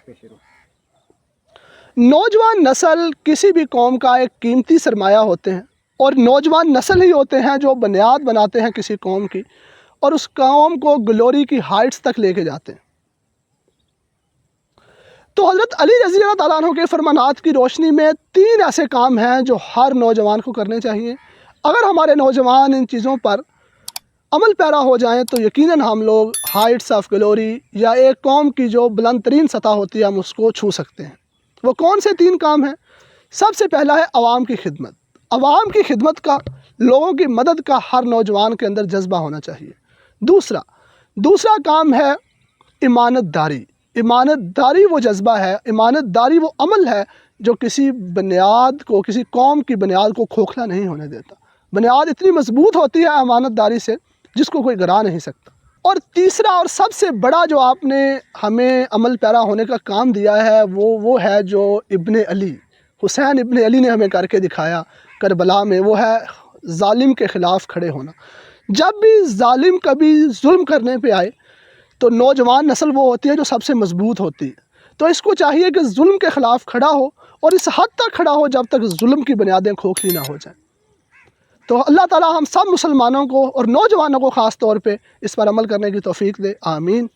پہ شروع۔ نوجوان نسل کسی بھی قوم کا ایک قیمتی سرمایہ ہوتے ہیں، اور نوجوان نسل ہی ہوتے ہیں جو بنیاد بناتے ہیں کسی قوم کی، اور اس قوم کو گلوری کی ہائٹس تک لے کے جاتے ہیں۔ تو حضرت علی رضی اللہ تعالیٰ عنہ کے فرمانات کی روشنی میں 3 ایسے کام ہیں جو ہر نوجوان کو کرنے چاہیے۔ اگر ہمارے نوجوان ان چیزوں پر عمل پیرا ہو جائیں تو یقیناً ہم لوگ ہائٹس آف گلوری یا ایک قوم کی جو بلند ترین سطح ہوتی ہے ہم اس کو چھو سکتے ہیں۔ وہ کون سے 3 کام ہیں؟ سب سے پہلا ہے عوام کی خدمت۔ عوام کی خدمت کا، لوگوں کی مدد کا ہر نوجوان کے اندر جذبہ ہونا چاہیے۔ دوسرا کام ہے امانت داری۔ امانت داری وہ جذبہ ہے، امانت داری وہ عمل ہے جو کسی بنیاد کو، کسی قوم کی بنیاد کو کھوکھلا نہیں ہونے دیتا۔ بنیاد اتنی مضبوط ہوتی ہے امانت داری سے جس کو کوئی گرا نہیں سکتا۔ اور تیسرا اور سب سے بڑا جو آپ نے ہمیں عمل پیرا ہونے کا کام دیا ہے وہ ہے جو ابن علی، حسین ابن علی نے ہمیں کر کے دکھایا کربلا میں، وہ ہے ظالم کے خلاف کھڑے ہونا۔ جب بھی ظالم کبھی ظلم کرنے پہ آئے تو نوجوان نسل وہ ہوتی ہے جو سب سے مضبوط ہوتی ہے، تو اس کو چاہیے کہ ظلم کے خلاف کھڑا ہو، اور اس حد تک کھڑا ہو جب تک ظلم کی بنیادیں کھوکھلی نہ ہو جائیں۔ تو اللہ تعالیٰ ہم سب مسلمانوں کو اور نوجوانوں کو خاص طور پہ اس پر عمل کرنے کی توفیق دے، آمین۔